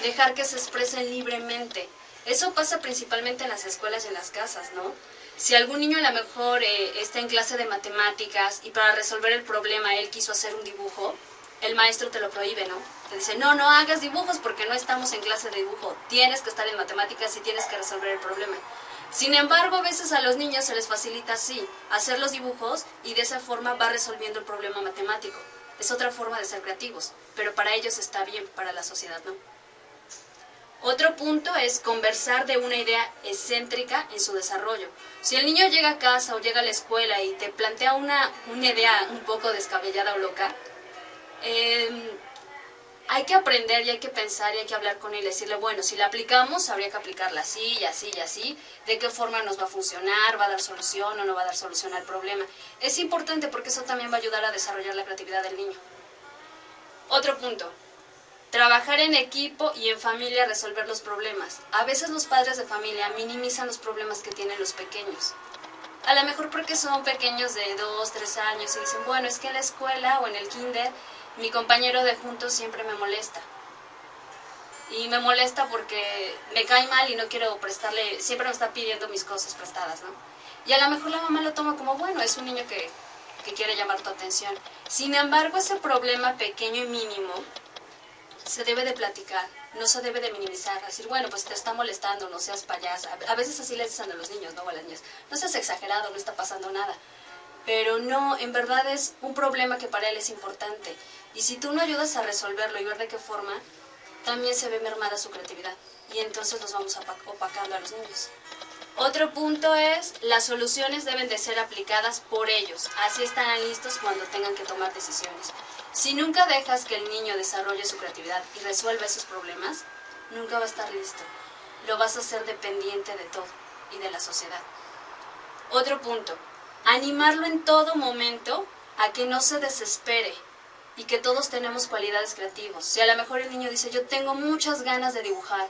dejar que se expresen libremente. Eso pasa principalmente en las escuelas y en las casas, ¿no? Si algún niño a lo mejor está en clase de matemáticas y para resolver el problema él quiso hacer un dibujo, el maestro te lo prohíbe, ¿no? Te dice, no, no hagas dibujos porque no estamos en clase de dibujo, tienes que estar en matemáticas y tienes que resolver el problema. Sin embargo, a veces a los niños se les facilita así, hacer los dibujos y de esa forma va resolviendo el problema matemático. Es otra forma de ser creativos, pero para ellos está bien, para la sociedad no. Otro punto es conversar de una idea excéntrica en su desarrollo. Si el niño llega a casa o llega a la escuela y te plantea una idea un poco descabellada o loca, hay que aprender y hay que pensar y hay que hablar con él y decirle, bueno, si la aplicamos, habría que aplicarla así y así y así, de qué forma nos va a funcionar, va a dar solución o no va a dar solución al problema. Es importante porque eso también va a ayudar a desarrollar la creatividad del niño. Otro punto. Trabajar en equipo y en familia resolver los problemas. A veces los padres de familia minimizan los problemas que tienen los pequeños. A lo mejor porque son pequeños de 2, 3 años y dicen, bueno, es que en la escuela o en el kinder mi compañero de juntos siempre me molesta. Y me molesta porque me cae mal y no quiero prestarle, siempre me está pidiendo mis cosas prestadas, ¿no? Y a lo mejor la mamá lo toma como, bueno, es un niño que quiere llamar tu atención. Sin embargo, ese problema pequeño y mínimo se debe de platicar, no se debe de minimizar, decir, bueno, pues te está molestando, no seas payasa. A veces así les dicen a los niños, ¿no? O a las niñas, no seas exagerado, no está pasando nada. Pero no, en verdad es un problema que para él es importante. Y si tú no ayudas a resolverlo y ver de qué forma, también se ve mermada su creatividad. Y entonces los vamos opacando a los niños. Otro punto es, las soluciones deben de ser aplicadas por ellos, así estarán listos cuando tengan que tomar decisiones. Si nunca dejas que el niño desarrolle su creatividad y resuelva esos problemas, nunca va a estar listo. Lo vas a hacer dependiente de todo y de la sociedad. Otro punto, animarlo en todo momento a que no se desespere y que todos tenemos cualidades creativas. Si a lo mejor el niño dice, yo tengo muchas ganas de dibujar,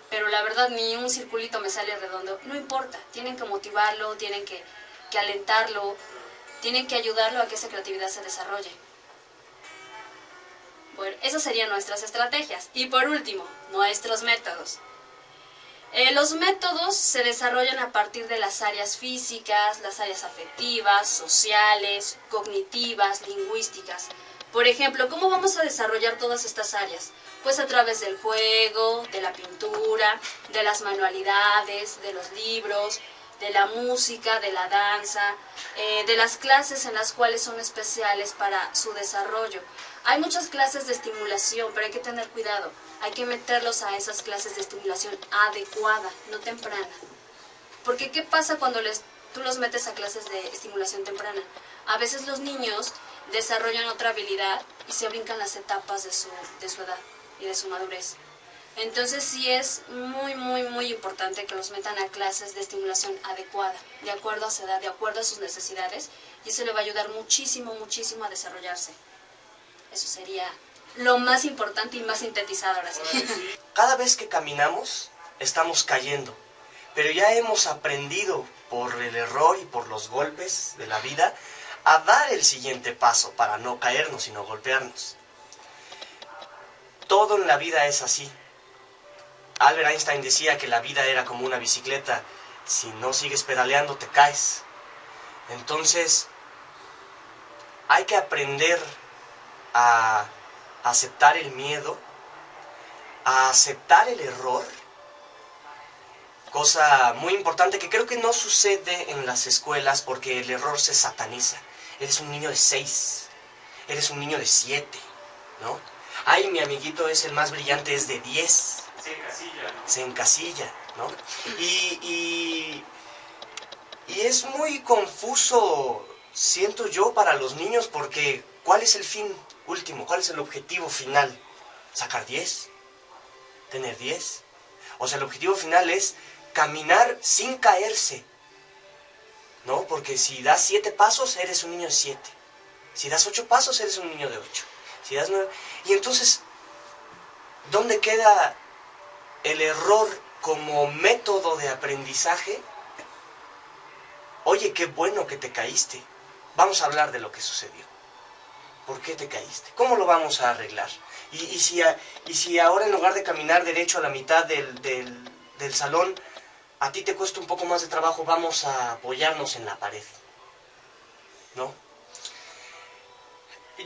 pero la verdad ni un circulito me sale redondo, no importa, tienen que motivarlo, tienen que alentarlo, tienen que ayudarlo a que esa creatividad se desarrolle. Bueno, esas serían nuestras estrategias. Y por último, nuestros métodos. Los métodos se desarrollan a partir de las áreas físicas, las áreas afectivas, sociales, cognitivas, lingüísticas. Por ejemplo, ¿cómo vamos a desarrollar todas estas áreas? Pues a través del juego, de la pintura, de las manualidades, de los libros, de la música, de la danza, de las clases en las cuales son especiales para su desarrollo. Hay muchas clases de estimulación, pero hay que tener cuidado. Hay que meterlos a esas clases de estimulación adecuada, no temprana. Porque ¿qué pasa cuando tú los metes a clases de estimulación temprana? A veces los niños desarrollan otra habilidad y se brincan las etapas de su edad y de su madurez. Entonces sí es muy importante que los metan a clases de estimulación adecuada, de acuerdo a su edad, de acuerdo a sus necesidades, y eso le va a ayudar muchísimo a desarrollarse. Eso sería lo más importante y más sintetizado ahora sí. Cada vez que caminamos, estamos cayendo, pero ya hemos aprendido por el error y por los golpes de la vida a dar el siguiente paso para no caernos, sino golpearnos. Todo en la vida es así. Albert Einstein decía que la vida era como una bicicleta. Si no sigues pedaleando, te caes. Entonces, hay que aprender a aceptar el miedo, a aceptar el error. Cosa muy importante que creo que no sucede en las escuelas porque el error se sataniza. Eres un niño de 6, eres un niño de 7, ¿no? Ay, mi amiguito es el más brillante, es de 10. Se encasilla, ¿no? Se encasilla, ¿no? Y es muy confuso, siento yo, para los niños porque ¿cuál es el fin último? ¿Cuál es el objetivo final? ¿Sacar 10? ¿Tener 10? O sea, el objetivo final es caminar sin caerse, ¿no? Porque si das 7 pasos, eres un niño de 7. Si das 8 pasos, eres un niño de 8. Si das 9... Y entonces, ¿dónde queda el error como método de aprendizaje? Oye, qué bueno que te caíste. Vamos a hablar de lo que sucedió. ¿por qué te caíste? ¿Cómo lo vamos a arreglar? Y si ahora en lugar de caminar derecho a la mitad del salón, a ti te cuesta un poco más de trabajo, vamos a apoyarnos en la pared, ¿no?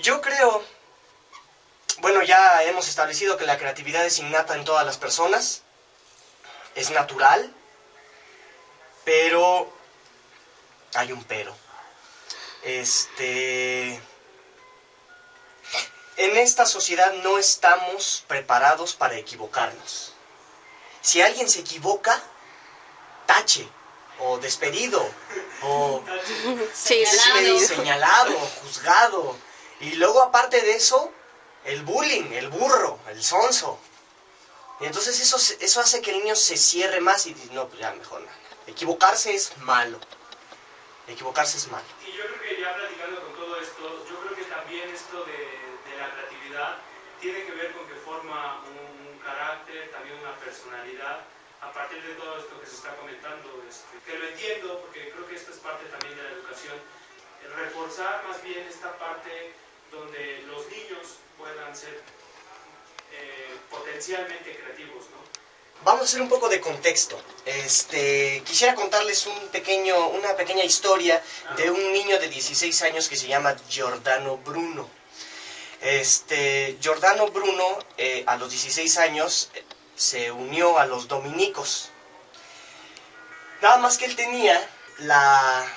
Yo creo, bueno, ya hemos establecido que la creatividad es innata en todas las personas, es natural, pero hay un pero. En esta sociedad no estamos preparados para equivocarnos. Si alguien se equivoca, tache, o despedido, o Sí, señalado, juzgado. Y luego aparte de eso, el bullying, el burro, el sonso. Y entonces eso hace que el niño se cierre más y dice, no, pues ya mejor no. Equivocarse es malo. Equivocarse es malo. Y yo creo que ya platicando con todo esto, yo creo que también esto de la creatividad tiene que ver con que forma un carácter, también una personalidad, a partir de todo esto que se está comentando, que lo entiendo, porque creo que esto es parte también de la educación, reforzar más bien esta parte donde los niños puedan ser potencialmente creativos, ¿no? Vamos a hacer un poco de contexto. Quisiera contarles una pequeña historia de un niño de 16 años que se llama Giordano Bruno. Giordano Bruno, a los 16 años, se unió a los dominicos. Nada más que él tenía la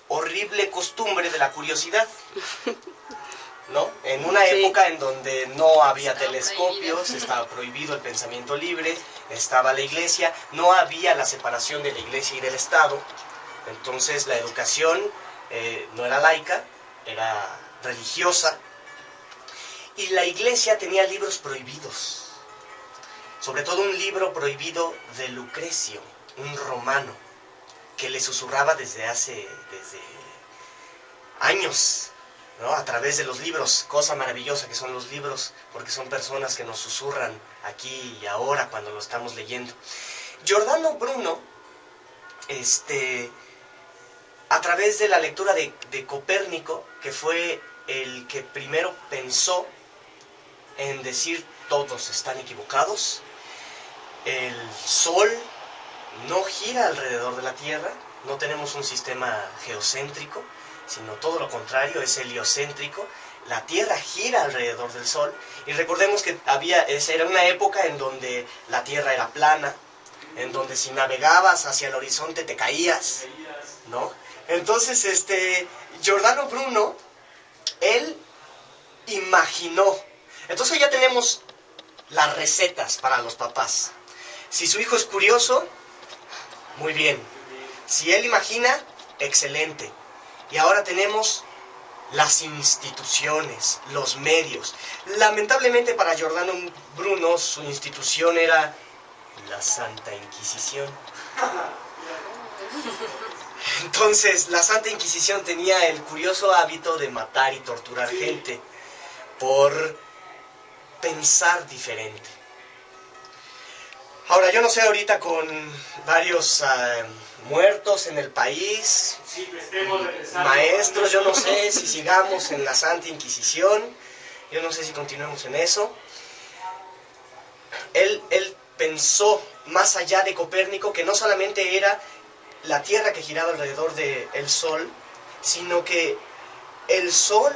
horrible costumbre de la curiosidad, ¿no? En una época en donde no había telescopios, estaba prohibido el pensamiento libre, estaba la iglesia, no había la separación de la iglesia y del Estado, entonces la educación no era laica, era religiosa, y la iglesia tenía libros prohibidos, sobre todo un libro prohibido de Lucrecio, un romano, que le susurraba desde años, ¿no? A través de los libros, cosa maravillosa que son los libros, porque son personas que nos susurran aquí y ahora cuando lo estamos leyendo. Giordano Bruno, a través de la lectura de Copérnico, que fue el que primero pensó en decir todos están equivocados, el Sol no gira alrededor de la Tierra, no tenemos un sistema geocéntrico, sino todo lo contrario, es heliocéntrico. La Tierra gira alrededor del Sol, y recordemos que era una época en donde la Tierra era plana, en donde si navegabas hacia el horizonte te caías, ¿no? Entonces, Giordano Bruno, él imaginó. Entonces ya tenemos las recetas para los papás. Si su hijo es curioso, muy bien. Si él imagina, excelente. Y ahora tenemos las instituciones, los medios. Lamentablemente para Giordano Bruno, su institución era la Santa Inquisición. Entonces, la Santa Inquisición tenía el curioso hábito de matar y torturar gente por pensar diferente. Ahora, yo no sé ahorita con varios muertos en el país, maestros, yo no sé si sigamos en la Santa Inquisición, yo no sé si continuemos en eso. Él pensó más allá de Copérnico que no solamente era la Tierra que giraba alrededor del Sol, sino que el Sol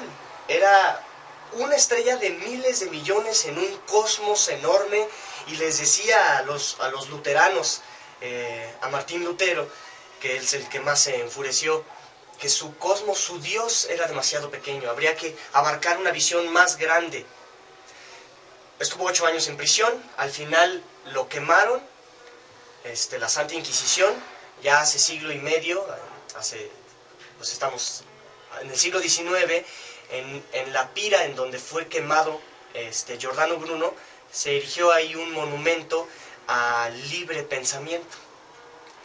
era una estrella de miles de millones en un cosmos enorme, y les decía a los luteranos, a Martín Lutero, que es el que más se enfureció, que su cosmos, su Dios era demasiado pequeño, habría que abarcar una visión más grande. Estuvo 8 años en prisión, al final lo quemaron, la Santa Inquisición, ya hace siglo y medio, pues estamos en el siglo XIX, en la pira en donde fue quemado Giordano Bruno, se erigió ahí un monumento al libre pensamiento,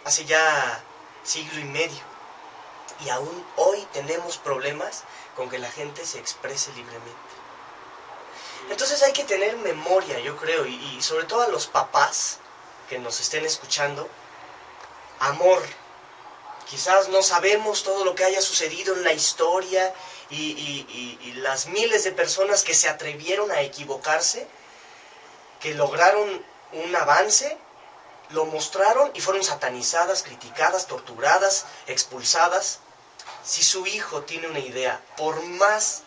hace ya siglo y medio, y aún hoy tenemos problemas con que la gente se exprese libremente. Entonces hay que tener memoria, yo creo, y sobre todo a los papás que nos estén escuchando, amor. Quizás no sabemos todo lo que haya sucedido en la historia y las miles de personas que se atrevieron a equivocarse, que lograron un avance, lo mostraron y fueron satanizadas, criticadas, torturadas, expulsadas. Si su hijo tiene una idea, por más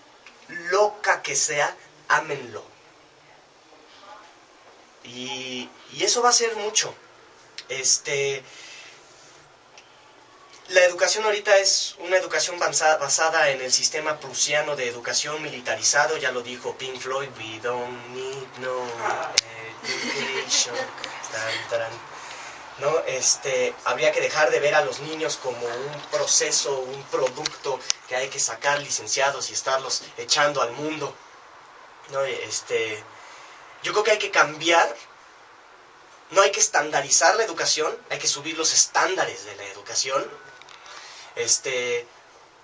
loca que sea, ámenlo. Y eso va a ser mucho. La educación ahorita es una educación basada en el sistema prusiano de educación militarizado, ya lo dijo Pink Floyd, we don't need no education. ¿No? Habría que dejar de ver a los niños como un proceso, un producto que hay que sacar licenciados y estarlos echando al mundo, ¿no? Yo creo que hay que cambiar, no hay que estandarizar la educación, hay que subir los estándares de la educación.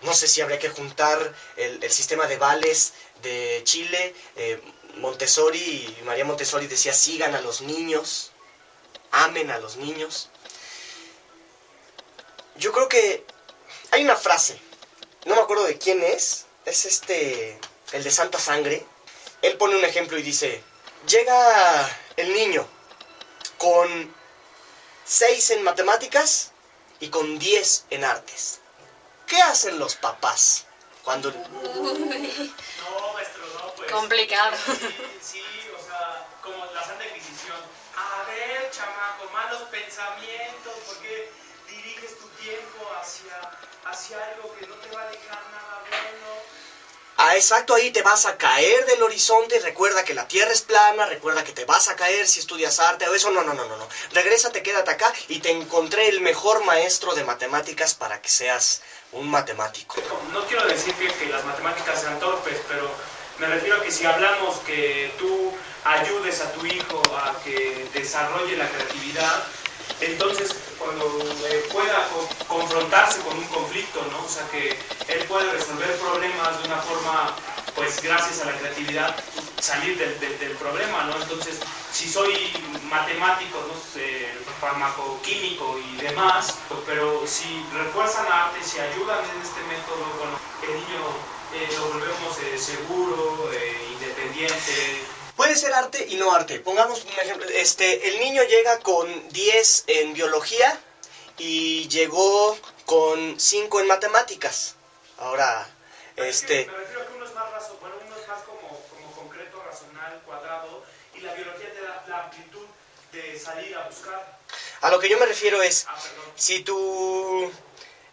No sé si habría que juntar el sistema de vales de Chile. María Montessori decía, sigan a los niños, amen a los niños. Yo creo que hay una frase, no me acuerdo de quién es el de Santa Sangre. Él pone un ejemplo y dice, llega el niño con 6 en matemáticas y con 10 en artes. ¿Qué hacen los papás cuando...? No, maestro, no, pues... Complicado. Sí, o sea, como la Santa Inquisición. A ver, chamaco, malos pensamientos, ¿por qué diriges tu tiempo hacia algo que no te va a dejar nada bueno? Exacto, ahí te vas a caer del horizonte. Recuerda que la tierra es plana, recuerda que te vas a caer si estudias arte o eso. No. Regrésate, quédate acá y te encontré el mejor maestro de matemáticas para que seas un matemático. No quiero decir que las matemáticas sean torpes, pero me refiero a que si hablamos que tú ayudes a tu hijo a que desarrolle la creatividad, entonces cuando pueda confrontarse con un conflicto, ¿no? O sea, que él puede resolver problemas de una forma, pues gracias a la creatividad, salir del problema, ¿no? Entonces, si soy matemático, no sé, farmacoquímico y demás, pero si refuerzan arte, si ayudan en este método, bueno, el niño lo volvemos seguro, independiente. Puede ser arte y no arte. Pongamos un ejemplo. El niño llega con 10 en biología y llegó con 5 en matemáticas. Ahora, Me refiero a que uno es más uno es más como concreto, racional, cuadrado, y la biología te da la amplitud de salir a buscar. A lo que yo me refiero es, Perdón.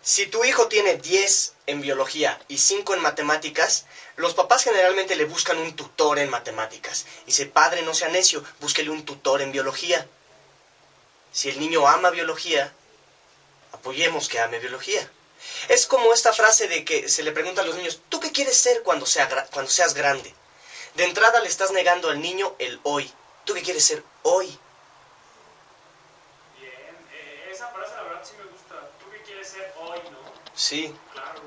si tu hijo tiene 10 en biología y 5 en matemáticas, los papás generalmente le buscan un tutor en matemáticas. Y dice, padre, no sea necio, búsquele un tutor en biología. Si el niño ama biología, apoyemos que ame biología. Es como esta frase de que se le pregunta a los niños, ¿tú qué quieres ser cuando seas grande? De entrada le estás negando al niño el hoy. ¿Tú qué quieres ser hoy? Bien, esa frase la verdad sí me gusta. ¿Tú qué quieres ser hoy, no? Sí. Claro.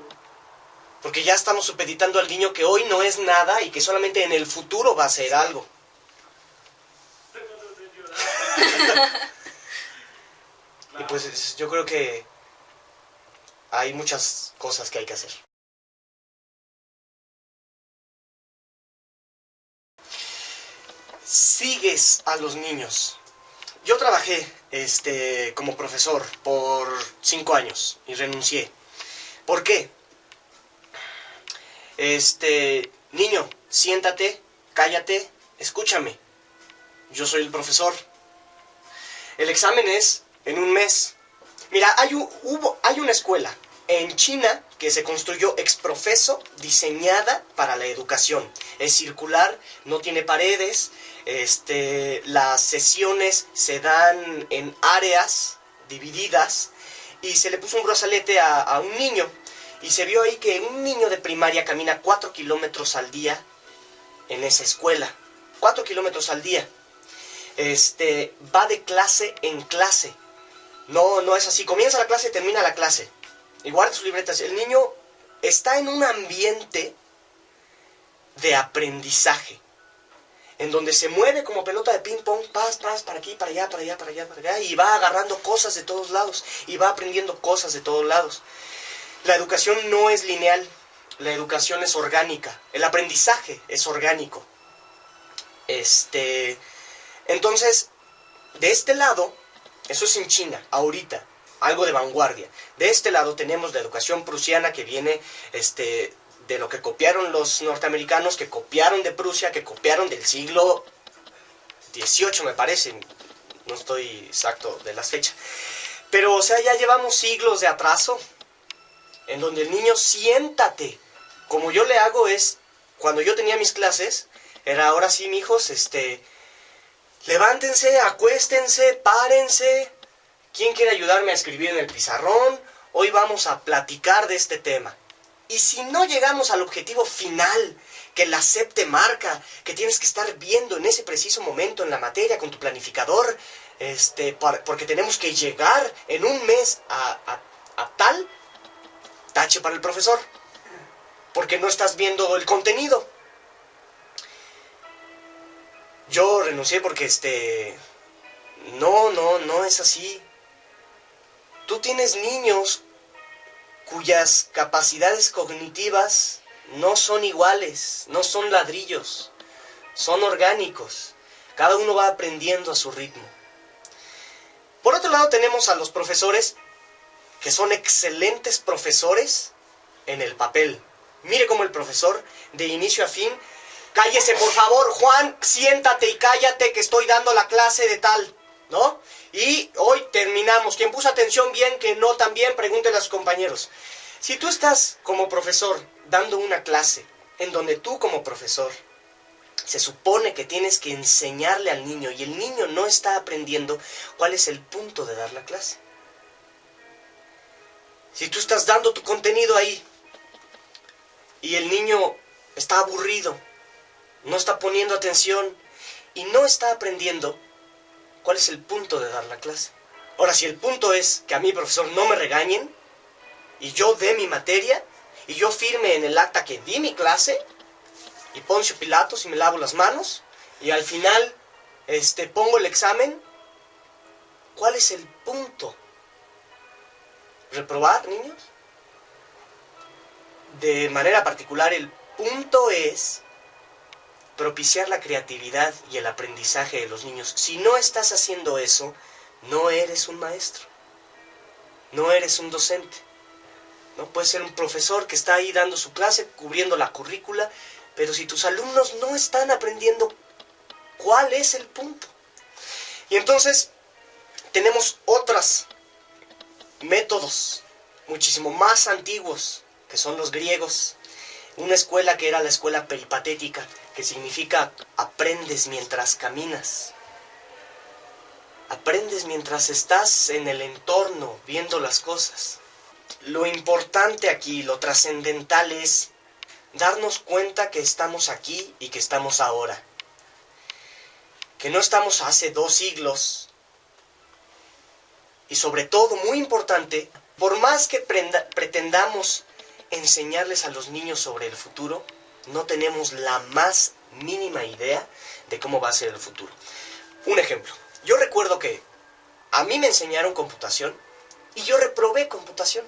Porque ya estamos supeditando al niño que hoy no es nada y que solamente en el futuro va a ser algo. Y pues yo creo que hay muchas cosas que hay que hacer. Sigues a los niños. Yo trabajé como profesor por 5 años y renuncié. ¿Por qué? Niño, siéntate, cállate, escúchame. Yo soy el profesor. El examen es en un mes. Mira, hay una escuela en China que se construyó ex professo, diseñada para la educación. Es circular, no tiene paredes, las sesiones se dan en áreas divididas y se le puso un brazalete a un niño y se vio ahí que un niño de primaria camina 4 kilómetros al día en esa escuela. 4 kilómetros al día. Va de clase en clase. No es así. Comienza la clase y termina la clase. Y guarda sus libretas. El niño está en un ambiente de aprendizaje. En donde se mueve como pelota de ping pong. Pas, para aquí, para allá, para allá, para allá, para allá. Y va agarrando cosas de todos lados. Y va aprendiendo cosas de todos lados. La educación no es lineal. la educación es orgánica, el aprendizaje es orgánico. Entonces, de este lado, eso es en China, ahorita, algo de vanguardia. De este lado tenemos la educación prusiana que viene de lo que copiaron los norteamericanos, que copiaron de Prusia, que copiaron del siglo XVIII, me parece. No estoy exacto de las fechas. Pero, o sea, ya llevamos siglos de atraso, en donde el niño, siéntate. Como yo le hago es, cuando yo tenía mis clases, era ahora sí, mijos, levántense, acuéstense, párense. ¿Quién quiere ayudarme a escribir en el pizarrón? Hoy vamos a platicar de este tema. Y si no llegamos al objetivo final, que la SEP te marca, que tienes que estar viendo en ese preciso momento en la materia con tu planificador, porque tenemos que llegar en un mes a tal, tache para el profesor, porque no estás viendo el contenido. Yo renuncié porque no es así. Tú tienes niños cuyas capacidades cognitivas no son iguales, no son ladrillos, son orgánicos. Cada uno va aprendiendo a su ritmo. Por otro lado tenemos a los profesores que son excelentes profesores en el papel. Mire cómo el profesor, de inicio a fin, cállese por favor, Juan, siéntate y cállate que estoy dando la clase de tal, ¿no? Y hoy terminamos. Quien puso atención bien, que no también, pregúntele a sus compañeros. Si tú estás como profesor dando una clase en donde tú como profesor se supone que tienes que enseñarle al niño y el niño no está aprendiendo, ¿cuál es el punto de dar la clase? Si tú estás dando tu contenido ahí y el niño está aburrido, no está poniendo atención y no está aprendiendo, ¿cuál es el punto de dar la clase? Ahora, si el punto es que a mí, profesor, no me regañen y yo dé mi materia y yo firme en el acta que di mi clase y Poncio Pilatos y me lavo las manos y al final pongo el examen, ¿cuál es el punto? ¿Reprobar, niños? De manera particular, el punto es propiciar la creatividad y el aprendizaje de los niños. Si no estás haciendo eso, no eres un maestro, no eres un docente. No puedes ser un profesor que está ahí dando su clase, cubriendo la currícula, pero si tus alumnos no están aprendiendo, ¿cuál es el punto? Y entonces tenemos otros métodos muchísimo más antiguos, que son los griegos. Una escuela que era la escuela peripatética, que significa aprendes mientras caminas. Aprendes mientras estás en el entorno, viendo las cosas. Lo importante aquí, lo trascendental es darnos cuenta que estamos aquí y que estamos ahora. Que no estamos hace 2 siglos. Y sobre todo, muy importante, por más que pretendamos enseñarles a los niños sobre el futuro, no tenemos la más mínima idea de cómo va a ser el futuro. Un ejemplo, yo recuerdo que a mí me enseñaron computación y yo reprobé computación,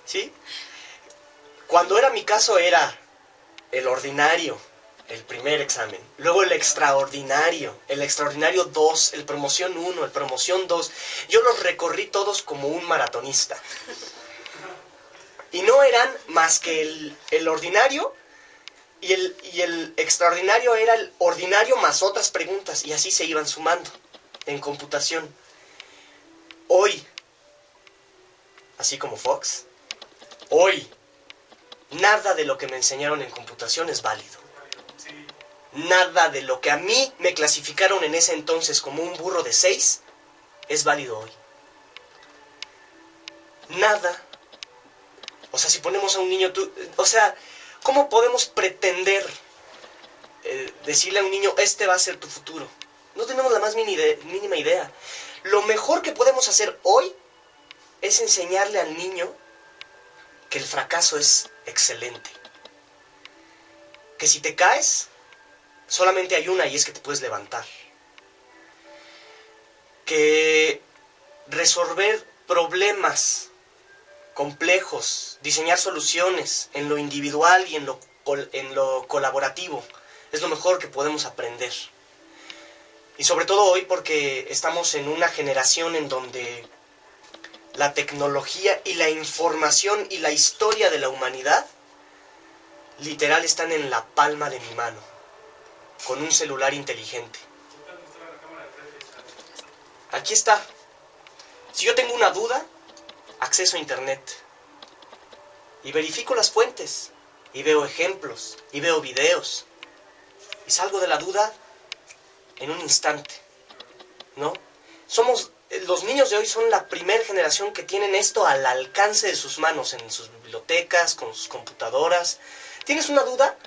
¿sí? Cuando era mi caso era el ordinario, el primer examen, luego el extraordinario 2, el promoción 1, el promoción 2, yo los recorrí todos como un maratonista. Y no eran más que el ordinario y el extraordinario era el ordinario más otras preguntas. Y así se iban sumando en computación. Hoy, así como Fox, hoy, nada de lo que me enseñaron en computación es válido. Nada de lo que a mí me clasificaron en ese entonces como un burro de 6 es válido hoy. Nada. O sea, si ponemos a un niño, ¿cómo podemos pretender decirle a un niño, este va a ser tu futuro? No tenemos la más mínima idea. Lo mejor que podemos hacer hoy es enseñarle al niño que el fracaso es excelente. Que si te caes, solamente hay una y es que te puedes levantar. Que resolver problemas complejos, diseñar soluciones en lo individual y en lo colaborativo. Es lo mejor que podemos aprender. Y sobre todo hoy porque estamos en una generación en donde la tecnología y la información y la historia de la humanidad literal están en la palma de mi mano, con un celular inteligente. Aquí está. Si yo tengo una duda, acceso a internet y verifico las fuentes y veo ejemplos y veo videos y salgo de la duda en un instante, ¿no? Los niños de hoy son la primera generación que tienen esto al alcance de sus manos, en sus bibliotecas, con sus computadoras. ¿Tienes una duda?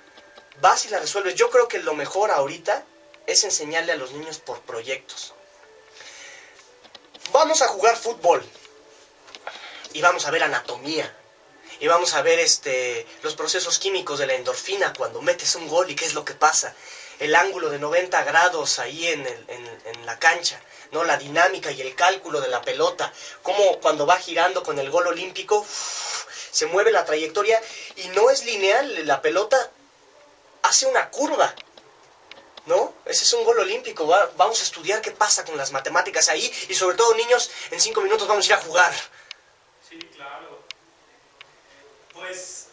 Vas y la resuelves. Yo creo que lo mejor ahorita es enseñarle a los niños por proyectos. Vamos a jugar fútbol y vamos a ver anatomía y vamos a ver los procesos químicos de la endorfina cuando metes un gol y qué es lo que pasa. El ángulo de 90 grados ahí en la cancha, ¿no? La dinámica y el cálculo de la pelota, cómo cuando va girando con el gol olímpico se mueve la trayectoria y no es lineal, la pelota hace una curva, ¿no? Ese es un gol olímpico. Vamos a estudiar qué pasa con las matemáticas ahí y sobre todo, niños, en 5 minutos vamos a ir a jugar. Sí, claro. Pues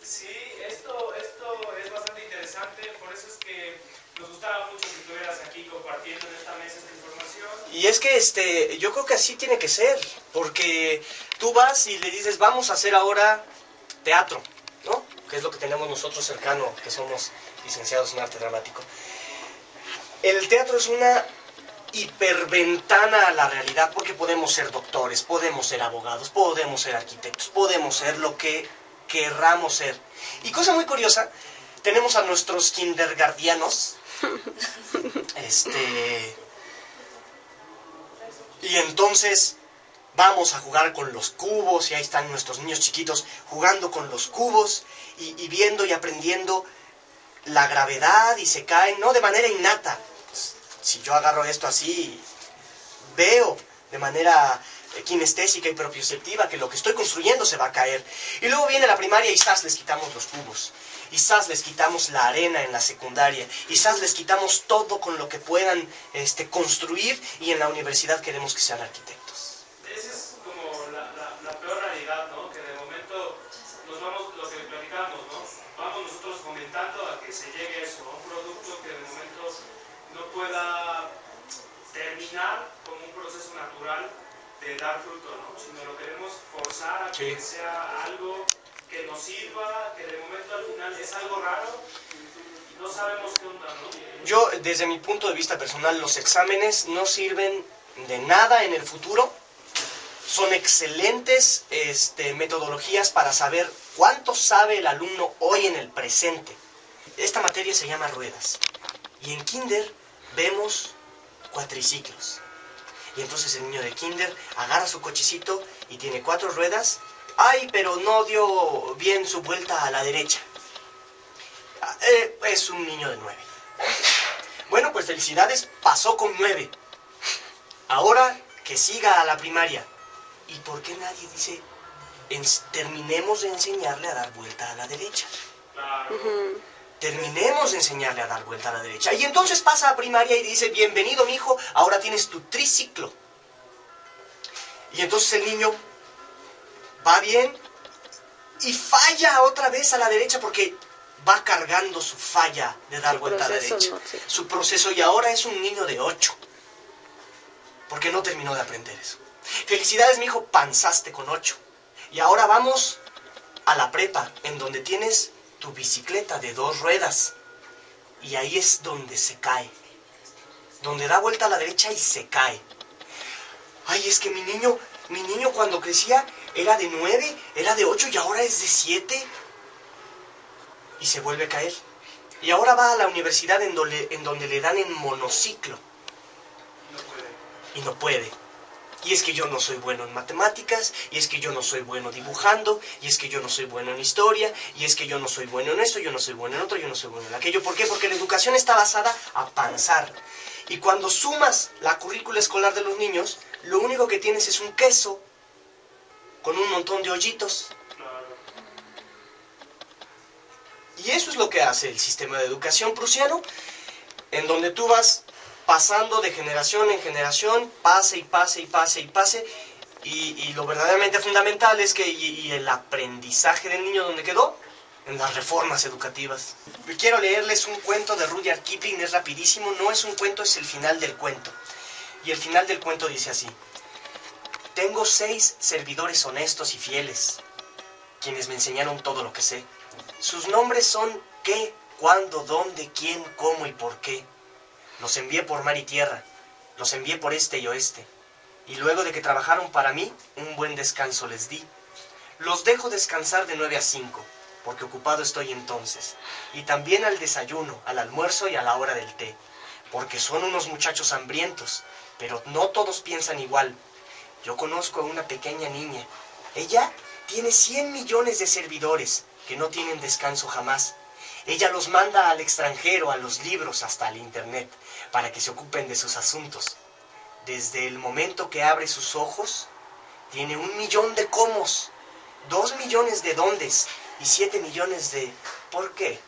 sí, esto es bastante interesante, por eso es que nos gustaba mucho que estuvieras aquí compartiendo en esta mesa esta información. Y es que yo creo que así tiene que ser, porque tú vas y le dices, vamos a hacer ahora teatro, ¿no? Que es lo que tenemos nosotros cercano, que somos licenciados en arte dramático. El teatro es una hiperventana a la realidad, porque podemos ser doctores, podemos ser abogados, podemos ser arquitectos, podemos ser lo que querramos ser. Y cosa muy curiosa, tenemos a nuestros kindergardianos, y entonces vamos a jugar con los cubos, y ahí están nuestros niños chiquitos jugando con los cubos, y viendo y aprendiendo la gravedad, y se caen, no de manera innata. Si yo agarro esto así, veo de manera kinestésica y propioceptiva que lo que estoy construyendo se va a caer. Y luego viene la primaria y ¡zas! Les quitamos los cubos. Y ¡zas! Les quitamos la arena en la secundaria. Y ¡zas! Les quitamos todo con lo que puedan construir, y en la universidad queremos que sean arquitectos. Esa es como la peor realidad, ¿no? Que de momento nos vamos, lo que platicamos, ¿no? Vamos nosotros fomentando a que se llegue eso, a un producto que de momento no pueda terminar como un proceso natural de dar fruto, ¿no? Sino lo queremos forzar a que sea algo que nos sirva, que de momento al final es algo raro y no sabemos qué onda, ¿no? Yo, desde mi punto de vista personal, los exámenes no sirven de nada en el futuro. Son excelentes metodologías para saber cuánto sabe el alumno hoy en el presente. Esta materia se llama ruedas. Y en kinder vemos cuatriciclos. Y entonces el niño de kinder agarra su cochecito y tiene 4 ruedas. ¡Ay, pero no dio bien su vuelta a la derecha! Es un niño de 9. Bueno, pues felicidades, pasó con 9. Ahora que siga a la primaria. ¿Y por qué nadie dice, terminemos de enseñarle a dar vuelta a la derecha? Claro. Terminemos de enseñarle a dar vuelta a la derecha. Y entonces pasa a primaria y dice, bienvenido, mijo, ahora tienes tu triciclo. Y entonces el niño va bien y falla otra vez a la derecha porque va cargando su falla de dar vuelta a la derecha. No, sí. Su proceso, y ahora es un niño de 8. Porque no terminó de aprender eso. Felicidades, mijo, panzaste con 8. Y ahora vamos a la prepa, en donde tienes tu bicicleta de 2 ruedas. Y ahí es donde se cae. Donde da vuelta a la derecha y se cae. Ay, es que mi niño cuando crecía era de 9, era de 8 y ahora es de 7. Y se vuelve a caer. Y ahora va a la universidad en donde le dan en monociclo. Y no puede. Y es que yo no soy bueno en matemáticas, y es que yo no soy bueno dibujando, y es que yo no soy bueno en historia, y es que yo no soy bueno en esto, yo no soy bueno en otro, yo no soy bueno en aquello. ¿Por qué? Porque la educación está basada a pensar. Y cuando sumas la currícula escolar de los niños, lo único que tienes es un queso con un montón de hoyitos. Claro. Y eso es lo que hace el sistema de educación prusiano, en donde tú vas pasando de generación en generación, pase y pase y pase y pase, y lo verdaderamente fundamental es que y el aprendizaje del niño, ¿dónde quedó? En las reformas educativas. Quiero leerles un cuento de Rudyard Kipling, es rapidísimo, no es un cuento, es el final del cuento. Y el final del cuento dice así: tengo 6 servidores honestos y fieles, quienes me enseñaron todo lo que sé. Sus nombres son qué, cuándo, dónde, quién, cómo y por qué. Los envié por mar y tierra, los envié por este y oeste. Y luego de que trabajaron para mí, un buen descanso les di. Los dejo descansar de 9 a 5, porque ocupado estoy entonces. Y también al desayuno, al almuerzo y a la hora del té. Porque son unos muchachos hambrientos, pero no todos piensan igual. Yo conozco a una pequeña niña. Ella tiene 100 millones de servidores que no tienen descanso jamás. Ella los manda al extranjero, a los libros, hasta al internet, para que se ocupen de sus asuntos. Desde el momento que abre sus ojos, tiene 1 millón de cómos, 2 millones de dóndes y 7 millones de ¿por qué?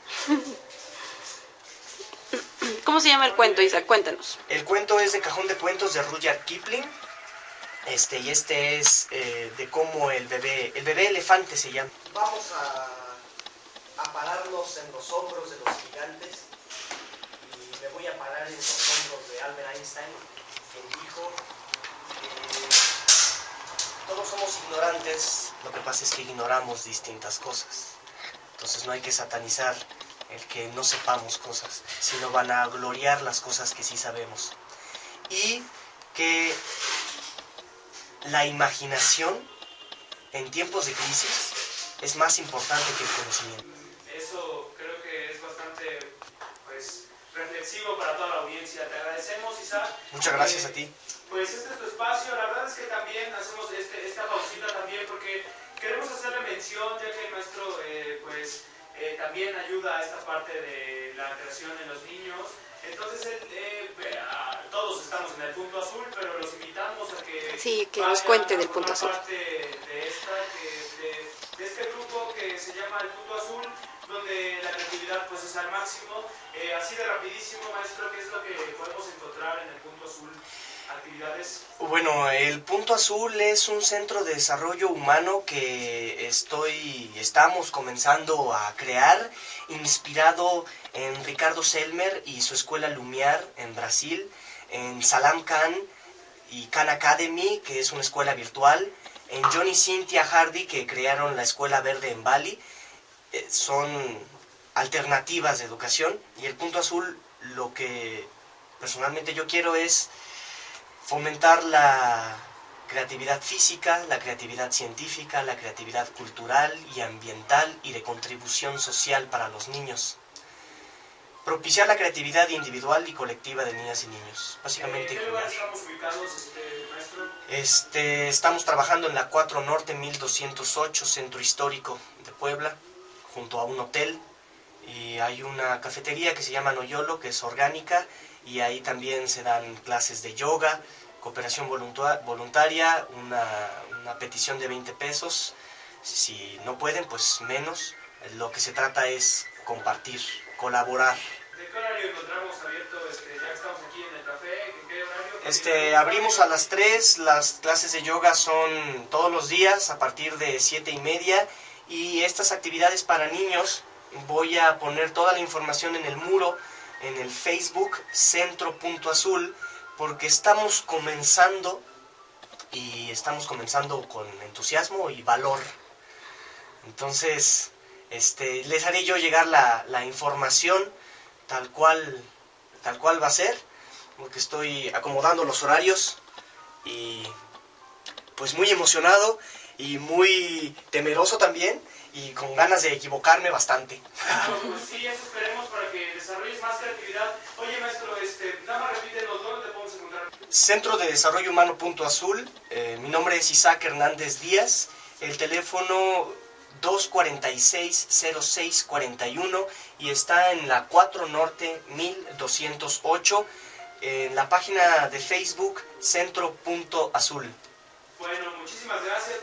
¿Cómo se llama el cuento, Isaac? Cuéntanos. El cuento es de Cajón de Cuentos de Rudyard Kipling. Y este es de cómo el bebé elefante se llama. Vamos a pararnos en los hombros de los gigantes, y me voy a parar en los hombros de Albert Einstein, quien dijo que todos somos ignorantes, lo que pasa es que ignoramos distintas cosas. Entonces no hay que satanizar el que no sepamos cosas, sino van a gloriar las cosas que sí sabemos. Y que la imaginación en tiempos de crisis es más importante que el conocimiento. Eso creo que es bastante pues, reflexivo para toda la audiencia. Te agradecemos, Isaac. Muchas gracias a ti. Pues este es tu espacio. La verdad es que también hacemos esta pausita también porque queremos hacerle mención, ya que el maestro también ayuda a esta parte de la creación en los niños. Entonces, todos estamos en el punto azul, pero los invitamos a que... Sí, que nos cuente del punto azul. Parte de este grupo que se llama el punto azul, donde la creatividad pues es al máximo. Así de rapidísimo, maestro, ¿qué es lo que podemos encontrar en el punto azul? Actividades. Bueno, el Punto Azul es un centro de desarrollo humano que estamos comenzando a crear, inspirado en Ricardo Selmer y su escuela Lumiar en Brasil, en Salam Khan y Khan Academy, que es una escuela virtual, en John y Cynthia Hardy, que crearon la Escuela Verde en Bali. Son alternativas de educación, y el Punto Azul, lo que personalmente yo quiero es fomentar la creatividad física, la creatividad científica, la creatividad cultural y ambiental y de contribución social para los niños. Propiciar la creatividad individual y colectiva de niñas y niños. Básicamente. ¿En qué lugar estamos ubicados, maestro? Estamos trabajando en la 4 Norte 1208, Centro Histórico de Puebla, junto a un hotel. Y hay una cafetería que se llama Noyolo, que es orgánica, y ahí también se dan clases de yoga, cooperación voluntaria, una petición de 20 pesos. Si no pueden, pues menos. Lo que se trata es compartir, colaborar. ¿De qué horario encontramos abierto, ya que estamos aquí en el café? ¿En qué horario? Abrimos a las 3, las clases de yoga son todos los días a partir de 7:30, y estas actividades para niños voy a poner toda la información en el muro, en el Facebook Centro Punto Azul, porque estamos comenzando, y estamos comenzando con entusiasmo y valor. Entonces, les haré yo llegar la información tal cual va a ser, porque estoy acomodando los horarios, y pues muy emocionado y muy temeroso también, y con ganas de equivocarme bastante. Pues sí, eso esperemos para que desarrolles más creatividad. Oye, maestro, nada más repítenos, ¿dónde te podemos encontrar? Centro de Desarrollo Humano Punto Azul. Mi nombre es Isaac Hernández Díaz. El teléfono 246-0641, y está en la 4 Norte 1208, en la página de Facebook Centro Punto Azul. Bueno, muchísimas gracias.